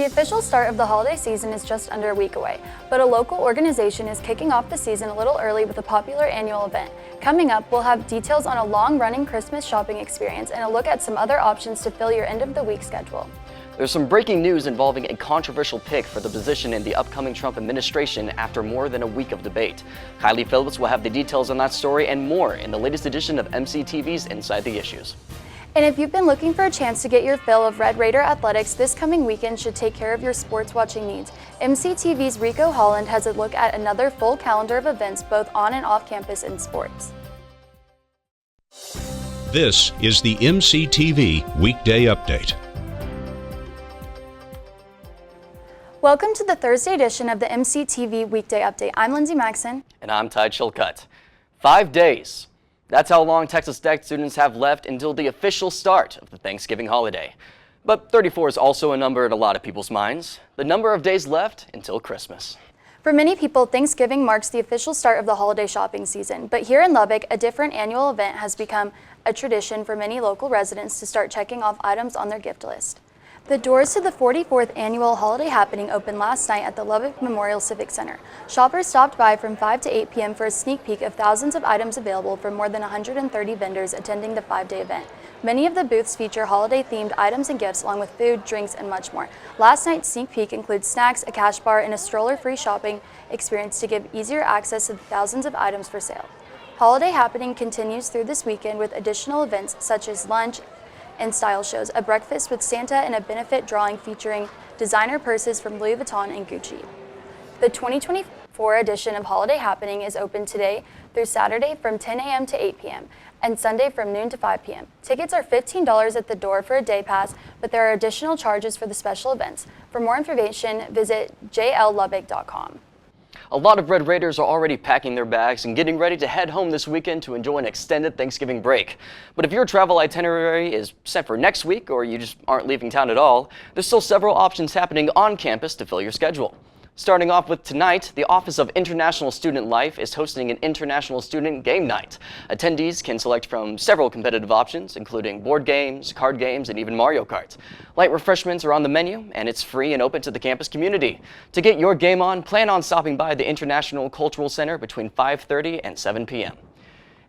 The official start of the holiday season is just under a week away, but a local organization is kicking off the season a little early with a popular annual event. Coming up, we'll have details on a long-running Christmas shopping experience and a look at some other options to fill your end-of-the-week schedule. There's some breaking news involving a controversial pick for the position in the upcoming Trump administration after more than a week of debate. Kiley Phillips will have the details on that story and more in the latest edition of MCTV's Inside the Issues. And if you've been looking for a chance to get your fill of Red Raider athletics, this coming weekend should take care of your sports watching needs. MCTV's Rico Holland has a look at another full calendar of events both on and off campus in sports. This is the MCTV Weekday Update. Welcome to the Thursday edition of the MCTV Weekday Update. I'm Lindsey Maxon. And I'm Chilcutt. 5 days. That's how long Texas Tech students have left until the official start of the Thanksgiving holiday. But 34 is also a number in a lot of people's minds. The number of days left until Christmas. For many people, Thanksgiving marks the official start of the holiday shopping season. But here in Lubbock, a different annual event has become a tradition for many local residents to start checking off items on their gift list. The doors to the 44th annual holiday happening opened last night at the Lubbock Memorial Civic Center. Shoppers stopped by from 5 to 8 p.m. for a sneak peek of thousands of items available from more than 130 vendors attending the 5-day event. Many of the booths feature holiday-themed items and gifts along with food, drinks, and much more. Last night's sneak peek includes snacks, a cash bar, and a stroller-free shopping experience to give easier access to the thousands of items for sale. Holiday happening continues through this weekend with additional events such as lunch and style shows, a breakfast with Santa, and a benefit drawing featuring designer purses from Louis Vuitton and Gucci. The 2024 edition of Holiday Happening is open today through Saturday from 10 a.m. to 8 p.m. and Sunday from noon to 5 p.m. Tickets are $15 at the door for a day pass, but there are additional charges for the special events. For more information, visit jllubbock.com. A lot of Red Raiders are already packing their bags and getting ready to head home this weekend to enjoy an extended Thanksgiving break. But if your travel itinerary is set for next week or you just aren't leaving town at all, there's still several options happening on campus to fill your schedule. Starting off with tonight, the Office of International Student Life is hosting an International Student Game Night. Attendees can select from several competitive options, including board games, card games, and even Mario Kart. Light refreshments are on the menu, and it's free and open to the campus community. To get your game on, plan on stopping by the International Cultural Center between 5:30 and 7 p.m.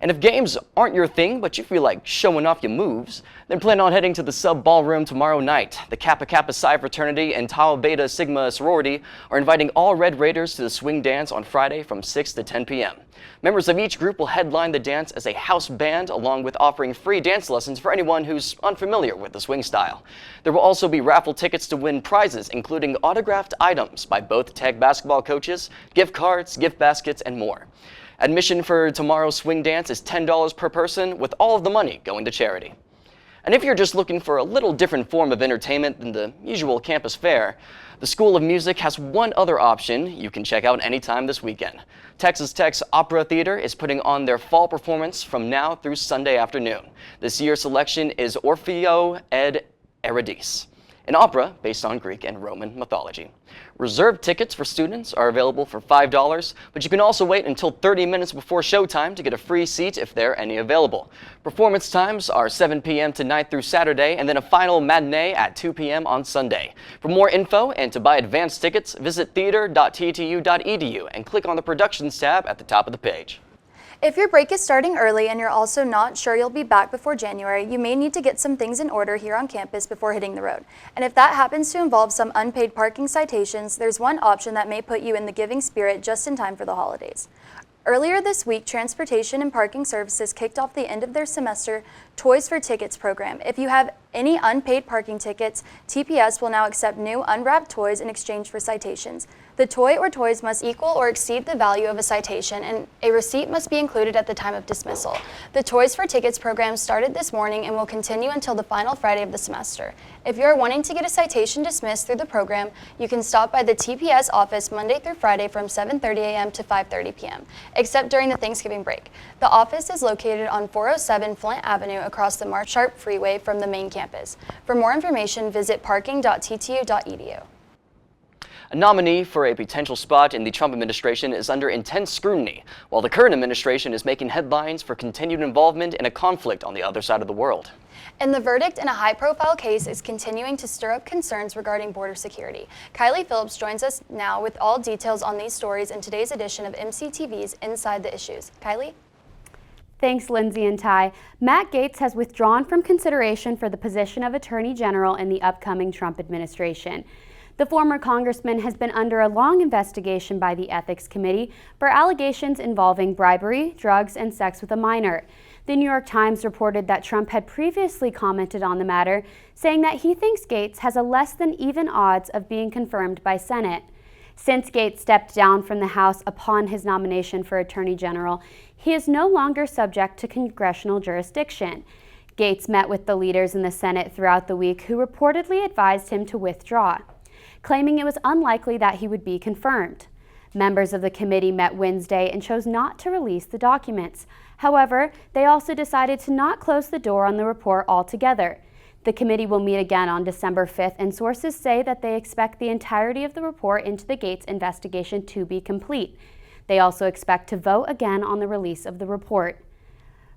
And if games aren't your thing, but you feel like showing off your moves, then plan on heading to the Sub Ballroom tomorrow night. The Kappa Kappa Psi Fraternity and Tau Beta Sigma Sorority are inviting all Red Raiders to the swing dance on Friday from 6 to 10 p.m. Members of each group will headline the dance as a house band, along with offering free dance lessons for anyone who's unfamiliar with the swing style. There will also be raffle tickets to win prizes, including autographed items by both Tech basketball coaches, gift cards, gift baskets, and more. Admission for tomorrow's swing dance is $10 per person, with all of the money going to charity. And if you're just looking for a little different form of entertainment than the usual campus fare, the School of Music has one other option you can check out anytime this weekend. Texas Tech's Opera Theater is putting on their fall performance from now through Sunday afternoon. This year's selection is Orfeo ed Eurydice, an opera based on Greek and Roman mythology. Reserved tickets for students are available for $5, but you can also wait until 30 minutes before showtime to get a free seat if there are any available. Performance times are 7 p.m. tonight through Saturday, and then a final matinee at 2 p.m. on Sunday. For more info and to buy advance tickets, visit theater.ttu.edu and click on the Productions tab at the top of the page. If your break is starting early and you're also not sure you'll be back before January, you may need to get some things in order here on campus before hitting the road. And if that happens to involve some unpaid parking citations, there's one option that may put you in the giving spirit just in time for the holidays. Earlier this week, Transportation and Parking Services kicked off the end of their semester Toys for Tickets program. If you have any unpaid parking tickets, TPS will now accept new unwrapped toys in exchange for citations. The toy or toys must equal or exceed the value of a citation, and a receipt must be included at the time of dismissal. The Toys for Tickets program started this morning and will continue until the final Friday of the semester. If you are wanting to get a citation dismissed through the program, you can stop by the TPS office Monday through Friday from 7:30 a.m. to 5:30 p.m., except during the Thanksgiving break. The office is located on 407 Flint Avenue across the Marsh Sharp Freeway from the main campus. For more information, visit parking.ttu.edu. A nominee for a potential spot in the Trump administration is under intense scrutiny, while the current administration is making headlines for continued involvement in a conflict on the other side of the world. And the verdict in a high-profile case is continuing to stir up concerns regarding border security. Kiley Phillips joins us now with all details on these stories in today's edition of MCTV's Inside the Issues. Kiley? Thanks, Lindsay and Ty. Matt Gaetz has withdrawn from consideration for the position of Attorney General in the upcoming Trump administration. The former congressman has been under a long investigation by the Ethics Committee for allegations involving bribery, drugs, and sex with a minor. The New York Times reported that Trump had previously commented on the matter, saying that he thinks Gaetz has a less than even odds of being confirmed by Senate. Since Gaetz stepped down from the House upon his nomination for Attorney General, he is no longer subject to congressional jurisdiction. Gaetz met with the leaders in the Senate throughout the week who reportedly advised him to withdraw, claiming it was unlikely that he would be confirmed. Members of the committee met Wednesday and chose not to release the documents. However, they also decided to not close the door on the report altogether. The committee will meet again on December 5th, and sources say that they expect the entirety of the report into the Gaetz investigation to be complete. They also expect to vote again on the release of the report.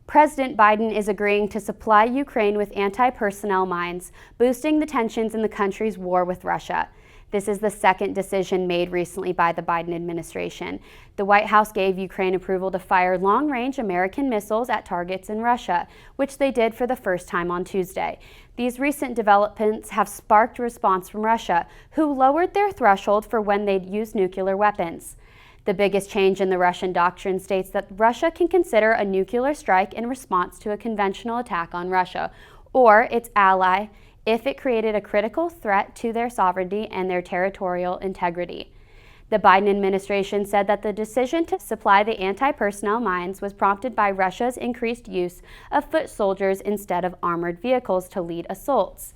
President Biden is agreeing to supply Ukraine with anti-personnel mines, boosting the tensions in the country's war with Russia. This is the second decision made recently by the Biden administration. The White House gave Ukraine approval to fire long-range American missiles at targets in Russia, which they did for the first time on Tuesday. These recent developments have sparked a response from Russia, who lowered their threshold for when they'd use nuclear weapons. The biggest change in the Russian doctrine states that Russia can consider a nuclear strike in response to a conventional attack on Russia or its ally if it created a critical threat to their sovereignty and their territorial integrity. The Biden administration said that the decision to supply the anti-personnel mines was prompted by Russia's increased use of foot soldiers instead of armored vehicles to lead assaults.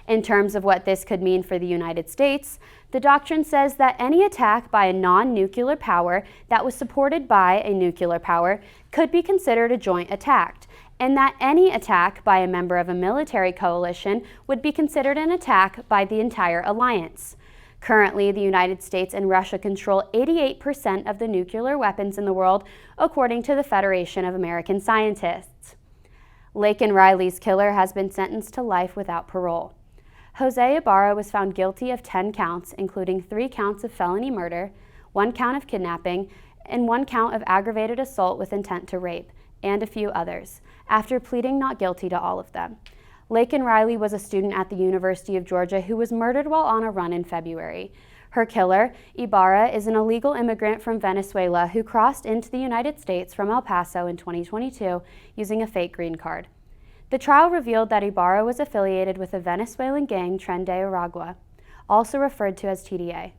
In terms of what this could mean for the United States, the doctrine says that any attack by a non-nuclear power that was supported by a nuclear power could be considered a joint attack, and that any attack by a member of a military coalition would be considered an attack by the entire alliance. Currently, the United States and Russia control 88% of the nuclear weapons in the world, according to the Federation of American Scientists. Laken Riley's killer has been sentenced to life without parole. Jose Ibarra was found guilty of 10 counts, including 3 counts of felony murder, 1 count of kidnapping, and 1 count of aggravated assault with intent to rape, and a few others, after pleading not guilty to all of them. Laken Riley was a student at the University of Georgia who was murdered while on a run in February. Her killer, Ibarra, is an illegal immigrant from Venezuela who crossed into the United States from El Paso in 2022 using a fake green card. The trial revealed that Ibarra was affiliated with the Venezuelan gang Tren de Aragua, also referred to as TDA.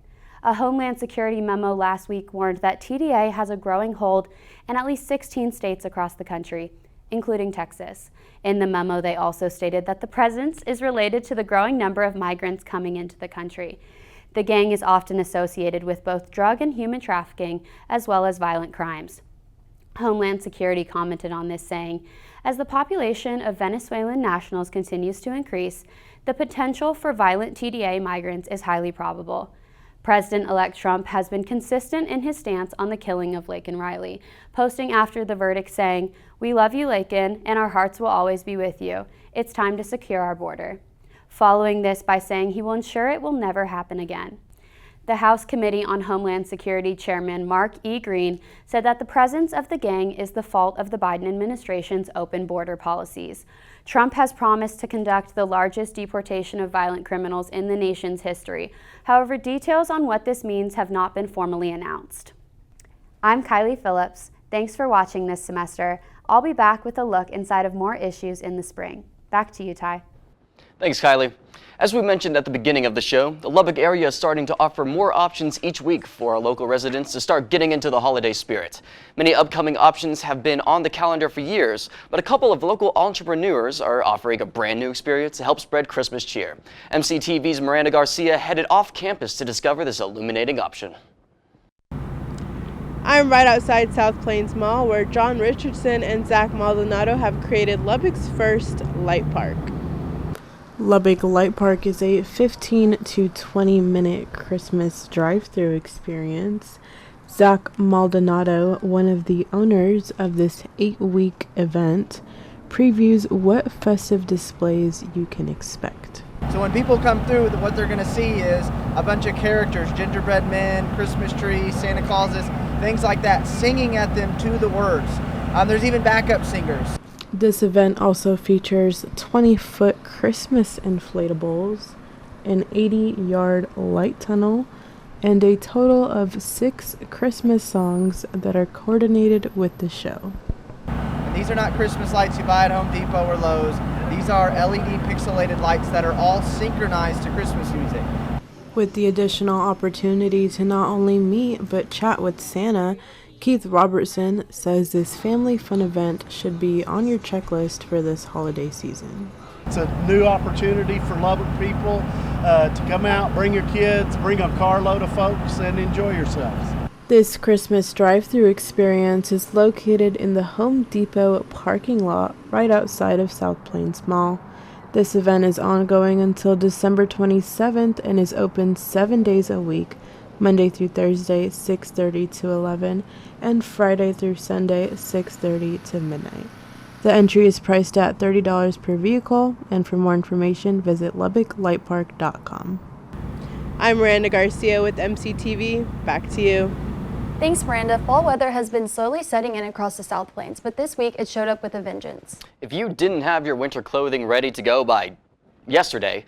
A Homeland Security memo last week warned that TDA has a growing hold in at least 16 states across the country, including Texas. In the memo, they also stated that the presence is related to the growing number of migrants coming into the country. The gang is often associated with both drug and human trafficking, as well as violent crimes. Homeland Security commented on this, saying, "As the population of Venezuelan nationals continues to increase, the potential for violent TDA migrants is highly probable." President-elect Trump has been consistent in his stance on the killing of Laken Riley, posting after the verdict saying, "We love you, Laken, and our hearts will always be with you. It's time to secure our border." Following this by saying he will ensure it will never happen again. The House Committee on Homeland Security Chairman Mark E. Green said that the presence of the gang is the fault of the Biden administration's open border policies. Trump has promised to conduct the largest deportation of violent criminals in the nation's history. However, details on what this means have not been formally announced. I'm Kiley Phillips. Thanks for watching this semester. I'll be back with a look inside of more issues in the spring. Back to you, Ty. Thanks, Kiley. As we mentioned at the beginning of the show, the Lubbock area is starting to offer more options each week for our local residents to start getting into the holiday spirit. Many upcoming options have been on the calendar for years, but a couple of local entrepreneurs are offering a brand new experience to help spread Christmas cheer. MCTV's Miranda Garcia headed off campus to discover this illuminating option. I'm right outside South Plains Mall, where John Richardson and Zach Maldonado have created Lubbock's first light park. Lubbock Light Park is a 15 to 20 minute Christmas drive-through experience. Zach Maldonado, one of the owners of this 8-week event, previews what festive displays you can expect. So when people come through, what they're going to see is a bunch of characters, gingerbread men, Christmas trees, Santa Clauses, things like that, singing at them to the words. There's even backup singers. This event also features 20-foot Christmas inflatables, an 80-yard light tunnel, and a total of 6 Christmas songs that are coordinated with the show. And these are not Christmas lights you buy at Home Depot or Lowe's. These are LED pixelated lights that are all synchronized to Christmas music. With the additional opportunity to not only meet but chat with Santa, Keith Robertson says this family fun event should be on your checklist for this holiday season. It's a new opportunity for Lubbock people to come out, bring your kids, bring a carload of folks, and enjoy yourselves. This Christmas drive-through experience is located in the Home Depot parking lot right outside of South Plains Mall. This event is ongoing until December 27th and is open 7 days a week, Monday through Thursday, 6:30 to 11, and Friday through Sunday, 6:30 to midnight. The entry is priced at $30 per vehicle, and for more information, visit LubbockLightPark.com. I'm Miranda Garcia with MCTV. Back to you. Thanks, Miranda. Fall weather has been slowly setting in across the South Plains, but this week it showed up with a vengeance. If you didn't have your winter clothing ready to go by yesterday,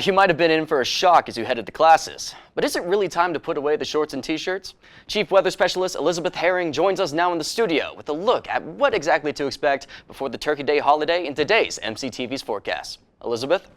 you might have been in for a shock as you headed to classes. But is it really time to put away the shorts and t-shirts? Chief Weather Specialist Elisabeth Herring joins us now in the studio with a look at what exactly to expect before the Turkey Day holiday in today's MCTV's forecast. Elizabeth?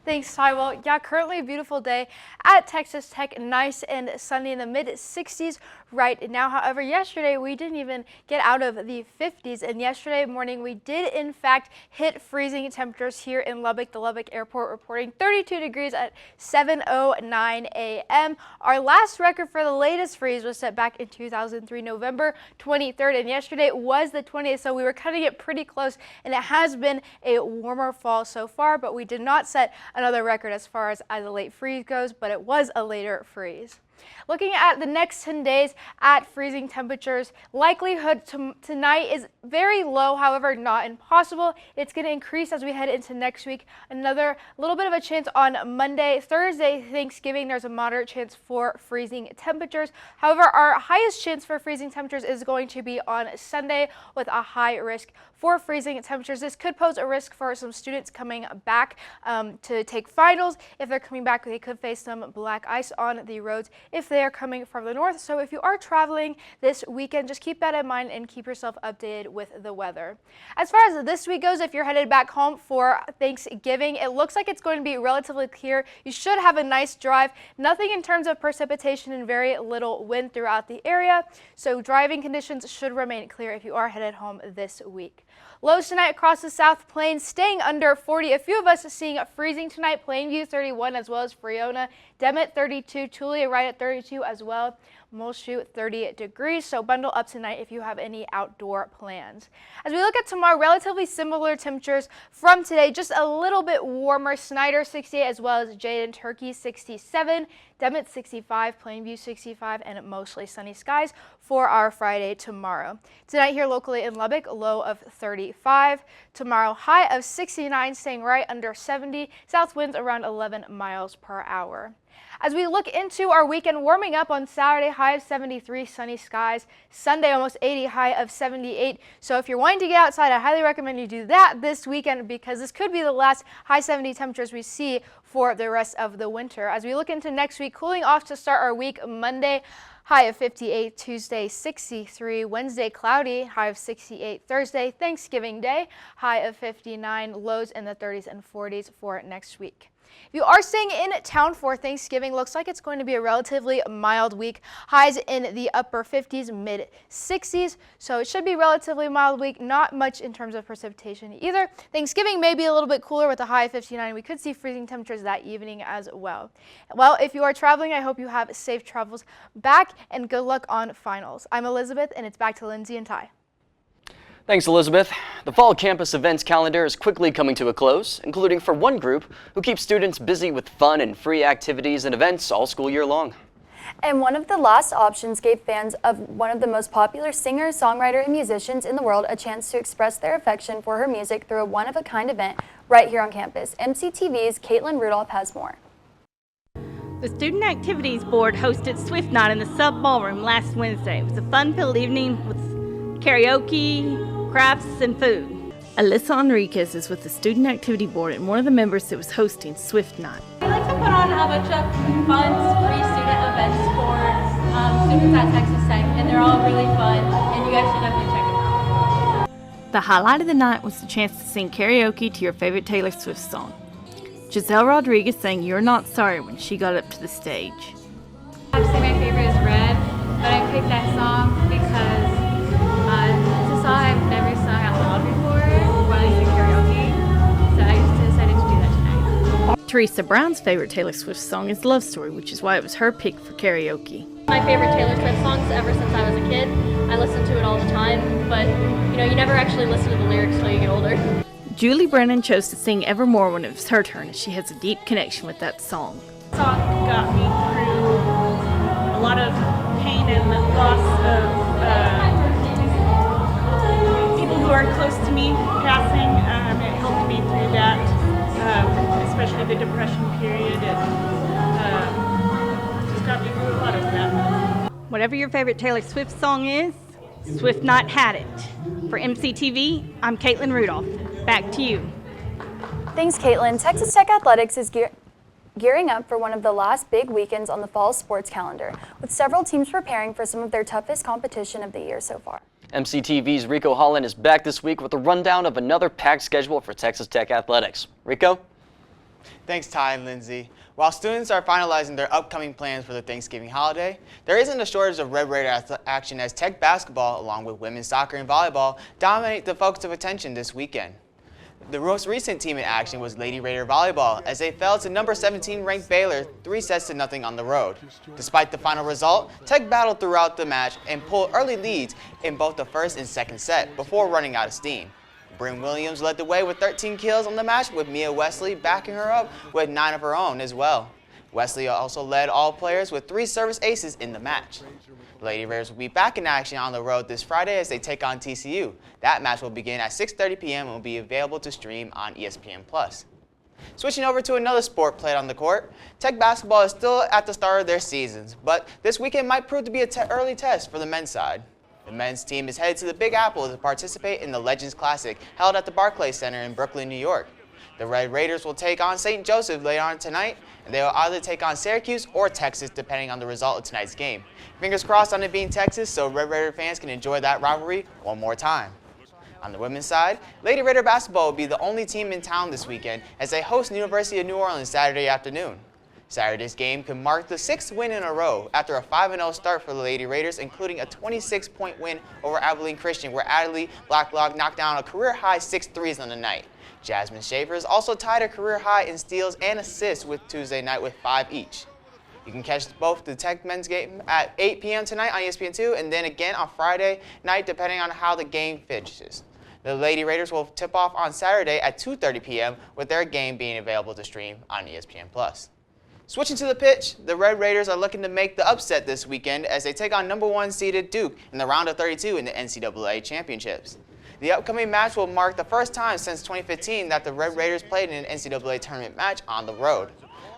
Thanks, Ty. Well, yeah, currently a beautiful day at Texas Tech, nice and sunny in the mid-60s right now. However, yesterday we didn't even get out of the 50s, and yesterday morning we did in fact hit freezing temperatures here in Lubbock. The Lubbock Airport reporting 32 degrees at 7:09 a.m. Our last record for the latest freeze was set back in 2003, November 23rd, and yesterday was the 20th, so we were cutting it pretty close, and it has been a warmer fall so far, but we did not set another record as far as a late freeze goes, but it was a later freeze. Looking at the next 10 days at freezing temperatures, likelihood tonight is very low, however, not impossible. It's going to increase as we head into next week. Another little bit of a chance on Monday. Thursday, Thanksgiving, there's a moderate chance for freezing temperatures. However, our highest chance for freezing temperatures is going to be on Sunday with a high risk for freezing temperatures. This could pose a risk for some students coming back to take finals. If they're coming back, they could face some black ice on the roads if they are coming from the north. So if you are traveling this weekend, just keep that in mind and keep yourself updated with the weather. As far as this week goes, if you're headed back home for Thanksgiving, it looks like it's going to be relatively clear. You should have a nice drive. Nothing in terms of precipitation and very little wind throughout the area. So driving conditions should remain clear if you are headed home this week. Lows tonight across the South Plains staying under 40. A few of us seeing freezing tonight. Plainview 31 as well as Freona. Demet 32. Tulia right at 32 as well. Muleshoe 30 degrees. So bundle up tonight if you have any outdoor plans. As we look at tomorrow, relatively similar temperatures from today. Just a little bit warmer. Snyder 68 as well as Jade and Turkey 67. Demet 65, Plainview 65, and mostly sunny skies for our Friday tomorrow. Tonight here locally in Lubbock, low of 35. Tomorrow, high of 69, staying right under 70. South winds around 11 miles per hour. As we look into our weekend, warming up on Saturday, high of 73, sunny skies. Sunday, almost 80, high of 78. So if you're wanting to get outside, I highly recommend you do that this weekend because this could be the last high 70 temperatures we see for the rest of the winter. As we look into next week, cooling off to start our week Monday, high of 58, Tuesday 63, Wednesday cloudy, high of 68, Thursday, Thanksgiving Day, high of 59, lows in the 30s and 40s for next week. If you are staying in town for Thanksgiving, looks like it's going to be a relatively mild week. Highs in the upper 50s, mid 60s. So it should be a relatively mild week. Not much in terms of precipitation either. Thanksgiving may be a little bit cooler with a high of 59. We could see freezing temperatures that evening as well. Well, if you are traveling, I hope you have safe travels back and good luck on finals. I'm Elizabeth, and it's back to Lindsey and Ty. Thanks, Elizabeth. The fall campus events calendar is quickly coming to a close, including for one group who keeps students busy with fun and free activities and events all school year long. And one of the last options gave fans of one of the most popular singers, songwriter, and musicians in the world a chance to express their affection for her music through a one-of-a-kind event right here on campus. MCTV's Caitlin Rudolph has more. The Student Activities Board hosted Swift Night in the Sub Ballroom last Wednesday. It was a fun-filled evening with karaoke, crafts, and food. Alyssa Enriquez is with the Student Activity Board and one of the members that was hosting Swift Night. We like to put on a bunch of fun, free student events for students at Texas Tech, and they're all really fun, and you guys should definitely check them out. The highlight of the night was the chance to sing karaoke to your favorite Taylor Swift song. Giselle Rodriguez sang You're Not Sorry when she got up to the stage. Obviously my favorite is Red, but I picked that song because it's a song I've never sung out loud before while I sing karaoke, so I just decided to do that tonight. Teresa Brown's favorite Taylor Swift song is Love Story, which is why it was her pick for karaoke. My favorite Taylor Swift songs ever since I was a kid. I listen to it all the time, but you never actually listen to the lyrics until you get older. Julie Brennan chose to sing Evermore when it was her turn, as she has a deep connection with that song. The song got me through a lot of pain and loss of people who are close to me passing. It helped me through that, especially the depression period. It just got me through a lot of that. Whatever your favorite Taylor Swift song is, Swift Night had it. For MCTV, I'm Caitlin Rudolph. Back to you. Thanks, Caitlin. Texas Tech Athletics is gearing up for one of the last big weekends on the fall sports calendar, with several teams preparing for some of their toughest competition of the year so far. MCTV's Rico Holland is back this week with a rundown of another packed schedule for Texas Tech Athletics. Rico? Thanks, Ty and Lindsey. While students are finalizing their upcoming plans for the Thanksgiving holiday, there isn't a shortage of Red Raider action as Tech basketball, along with women's soccer and volleyball, dominate the focus of attention this weekend. The most recent team in action was Lady Raider Volleyball, as they fell to number 17 ranked Baylor 3-0 on the road. Despite the final result, Tech battled throughout the match and pulled early leads in both the first and second set before running out of steam. Bryn Williams led the way with 13 kills on the match, with Mia Wesley backing her up with 9 of her own as well. Wesley also led all players with 3 service aces in the match. The Lady Raiders will be back in action on the road this Friday as they take on TCU. That match will begin at 6:30 p.m. and will be available to stream on ESPN+. Switching over to another sport played on the court, Tech basketball is still at the start of their seasons, but this weekend might prove to be an early test for the men's side. The men's team is headed to the Big Apple to participate in the Legends Classic held at the Barclays Center in Brooklyn, New York. The Red Raiders will take on St. Joseph later on tonight, and they will either take on Syracuse or Texas depending on the result of tonight's game. Fingers crossed on it being Texas so Red Raider fans can enjoy that rivalry one more time. On the women's side, Lady Raider basketball will be the only team in town this weekend as they host the University of New Orleans Saturday afternoon. Saturday's game could mark the 6th win in a row after a 5-0 start for the Lady Raiders, including a 26-point win over Abilene Christian, where Adelie Blacklock knocked down a career-high 6 threes on the night. Jasmine Schaefer also tied a career-high in steals and assists with Tuesday night with 5 each. You can catch both the Tech men's game at 8 p.m. tonight on ESPN2 and then again on Friday night depending on how the game finishes. The Lady Raiders will tip off on Saturday at 2:30 p.m. with their game being available to stream on ESPN+. Switching to the pitch, the Red Raiders are looking to make the upset this weekend as they take on number 1 seeded Duke in the round of 32 in the NCAA Championships. The upcoming match will mark the first time since 2015 that the Red Raiders played in an NCAA tournament match on the road.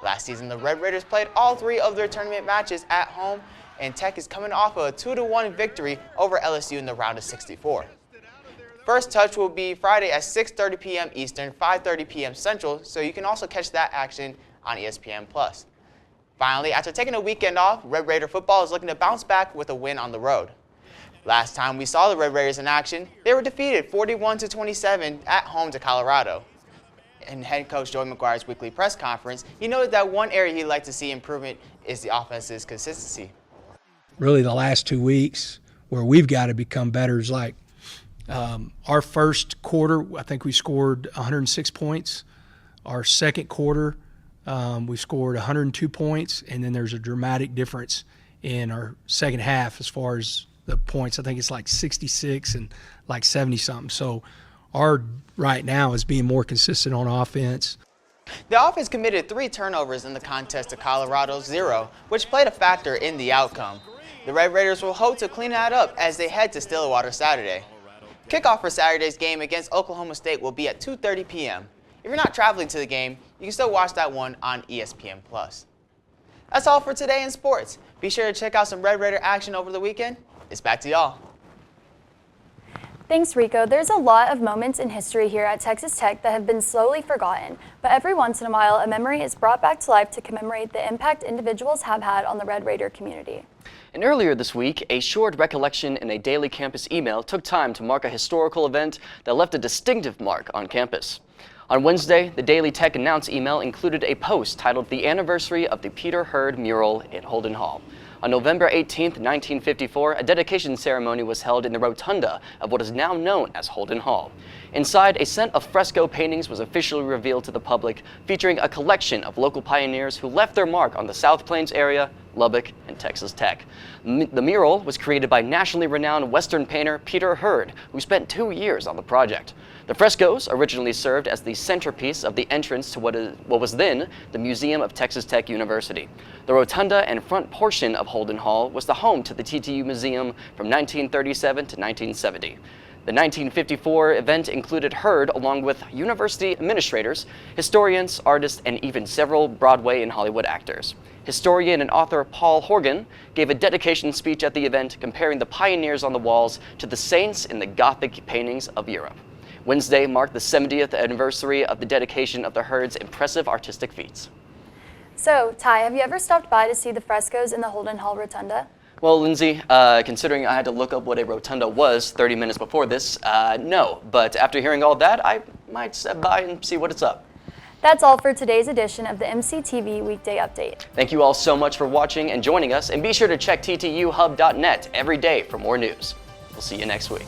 Last season, the Red Raiders played all 3 of their tournament matches at home, and Tech is coming off of a 2-1 victory over LSU in the round of 64. First touch will be Friday at 6:30 p.m. Eastern, 5:30 p.m. Central, so you can also catch that action on ESPN+. Finally, after taking a weekend off, Red Raider football is looking to bounce back with a win on the road. Last time we saw the Red Raiders in action, they were defeated 41-27 at home to Colorado. In head coach Joey McGuire's weekly press conference, he noted that one area he'd like to see improvement is the offense's consistency. Really the last 2 weeks where we've got to become better is like our first quarter, I think we scored 106 points. Our second quarter, we scored 102 points, and then there's a dramatic difference in our second half as far as the points. I think it's like 66 and like 70 something. So our right now is being more consistent on offense. The offense committed 3 turnovers in the contest to Colorado's 0, which played a factor in the outcome. The Red Raiders will hope to clean that up as they head to Stillwater Saturday. Kickoff for Saturday's game against Oklahoma State will be at 2:30 p.m. If you're not traveling to the game, you can still watch that one on ESPN+. That's all for today in sports. Be sure to check out some Red Raider action over the weekend. It's back to y'all. Thanks, Rico. There's a lot of moments in history here at Texas Tech that have been slowly forgotten, but every once in a while, a memory is brought back to life to commemorate the impact individuals have had on the Red Raider community. And earlier this week, a short recollection in a daily campus email took time to mark a historical event that left a distinctive mark on campus. On Wednesday, the Daily Tech Announce email included a post titled "The Anniversary of the Peter Hurd Mural in Holden Hall." On November 18, 1954, a dedication ceremony was held in the rotunda of what is now known as Holden Hall. Inside, a set of fresco paintings was officially revealed to the public, featuring a collection of local pioneers who left their mark on the South Plains area, Lubbock, and Texas Tech. The mural was created by nationally renowned Western painter Peter Hurd, who spent 2 years on the project. The frescoes originally served as the centerpiece of the entrance to what was then the Museum of Texas Tech University. The rotunda and front portion of Holden Hall was the home to the TTU Museum from 1937 to 1970. The 1954 event included Hurd along with university administrators, historians, artists, and even several Broadway and Hollywood actors. Historian and author Paul Horgan gave a dedication speech at the event comparing the pioneers on the walls to the saints in the Gothic paintings of Europe. Wednesday marked the 70th anniversary of the dedication of the Hurd's impressive artistic feats. So, Ty, have you ever stopped by to see the frescoes in the Holden Hall Rotunda? Well, Lindsay, considering I had to look up what a rotunda was 30 minutes before this, no. But after hearing all that, I might step by and see what it's up. That's all for today's edition of the MCTV Weekday Update. Thank you all so much for watching and joining us, and be sure to check ttuhub.net every day for more news. We'll see you next week.